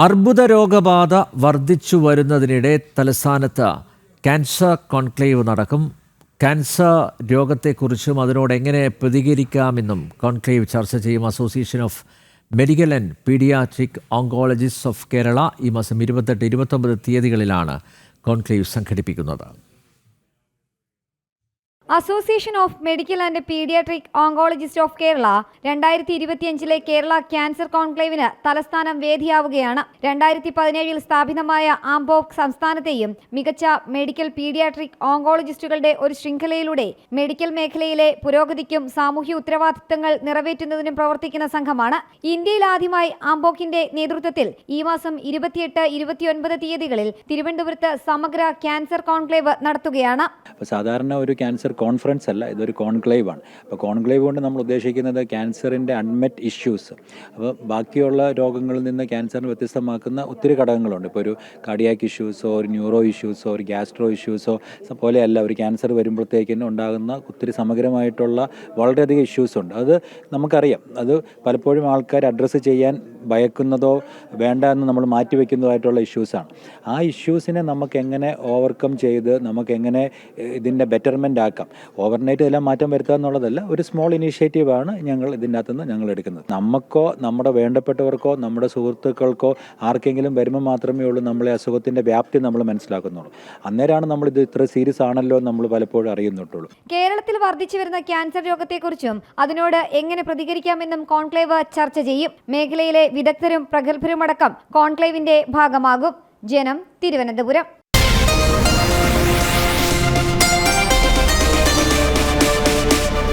അർബുദ രോഗബാധ വർദ്ധിച്ചു വരുന്നതിനിടെ തലസ്ഥാനത്ത് ക്യാൻസർ കോൺക്ലേവ് നടക്കും. ക്യാൻസർ രോഗത്തെക്കുറിച്ചും അതിനോട് എങ്ങനെ പ്രതികരിക്കാമെന്നും കോൺക്ലേവ് ചർച്ച ചെയ്യും. Association of medical and paediatric oncologist of Kerala ഈ മാസം 28-29 തീയതികളിലാണ് കോൺക്ലേവ് സംഘടിപ്പിക്കുന്നത്. Association of medical and paediatric oncologist of Kerala 2025 Kerala cancer കോൺക്ലേവിന് തലസ്ഥാനം വേദിയാവുകയാണ്. 2017 സ്ഥാപിതമായ ആംബോക് സംസ്ഥാനത്തെയും മികച്ച മെഡിക്കൽ പീഡിയാട്രിക് ഓങ്കോളജിസ്റ്റുകളുടെ ഒരു ശൃംഖലയിലൂടെ മെഡിക്കൽ മേഖലയിലെ പുരോഗതിക്കും സാമൂഹ്യ ഉത്തരവാദിത്തങ്ങൾ നിറവേറ്റുന്നതിനും പ്രവർത്തിക്കുന്ന സംഘമാണ്. ഇന്ത്യയിൽ ആദ്യമായി ആംബോക്കിന്റെ നേതൃത്വത്തിൽ ഈ മാസം 28-29 തീയതികളിൽ തിരുവനന്തപുരത്ത് സമഗ്ര ക്യാൻസർ കോൺക്ലേവ് നടത്തുകയാണ്. സാധാരണ ഒരു ക്യാൻസർ കോൺഫറൻസ് അല്ല, ഇതൊരു കോൺക്ലേവ് ആണ്. അപ്പോൾ കോൺക്ലേവ് കൊണ്ട് നമ്മൾ ഉദ്ദേശിക്കുന്നത് ക്യാൻസറിൻ്റെ അൺമെറ്റ് ഇഷ്യൂസ്, അപ്പോൾ ബാക്കിയുള്ള രോഗങ്ങളിൽ നിന്ന് ക്യാൻസറിന് വ്യത്യസ്തമാക്കുന്ന ഒത്തിരി ഘടകങ്ങളുണ്ട്. ഇപ്പോൾ ഒരു കാർഡിയാക് ഇഷ്യൂസോ ഒരു ന്യൂറോ ഇഷ്യൂസോ ഒരു ഗ്യാസ്ട്രോ ഇഷ്യൂസോ പോലെയല്ല ഒരു ക്യാൻസർ വരുമ്പോഴത്തേക്കിന് ഉണ്ടാകുന്ന ഒത്തിരി സമഗ്രമായിട്ടുള്ള വളരെയധികം ഇഷ്യൂസ് ഉണ്ട്. അത് നമുക്കറിയാം. അത് പലപ്പോഴും ആൾക്കാർ അഡ്രസ്സ് ചെയ്യാൻ ഭയക്കുന്നതോ വേണ്ട എന്ന് നമ്മൾ മാറ്റിവെക്കുന്നതായിട്ടുള്ള ഇഷ്യൂസാണ്. ആ ഇഷ്യൂസിനെ നമുക്കെങ്ങനെ ഓവർകം ചെയ്ത് നമുക്കെങ്ങനെ ഇതിൻ്റെ ബെറ്റർമെൻ്റ് ആക്കാം. ഓവർനൈറ്റ് എല്ലാം മാറ്റം വരുത്തുക എന്നുള്ളതല്ല, ഒരു സ്മോൾ ഇനീഷ്യേറ്റീവാണ് ഞങ്ങൾ ഇതിൻ്റെ അകത്തുനിന്ന് ഞങ്ങൾ എടുക്കുന്നത്. നമുക്കോ നമ്മുടെ വേണ്ടപ്പെട്ടവർക്കോ നമ്മുടെ സുഹൃത്തുക്കൾക്കോ ആർക്കെങ്കിലും വരുമ്പോൾ മാത്രമേ ഉള്ളൂ നമ്മളെ അസുഖത്തിൻ്റെ വ്യാപ്തി നമ്മൾ മനസ്സിലാക്കുന്നുള്ളൂ. അന്നേരമാണ് നമ്മളിത് ഇത്ര സീരിയസ് ആണല്ലോ നമ്മൾ പലപ്പോഴും അറിയുന്നുള്ളൂ. കേരളത്തിൽ വർദ്ധിച്ചു വരുന്ന ക്യാൻസർ രോഗത്തെക്കുറിച്ചും അതിനോട് എങ്ങനെ പ്രതികരിക്കാമെന്നും കോൺക്ലേവ് ചർച്ച ചെയ്യും. മേഖലയിലെ വിദഗ്ധരും പ്രഗത്ഭരുമടക്കം കോൺക്ലേവിന്റെ ഭാഗമാകും. ജനം, തിരുവനന്തപുരം.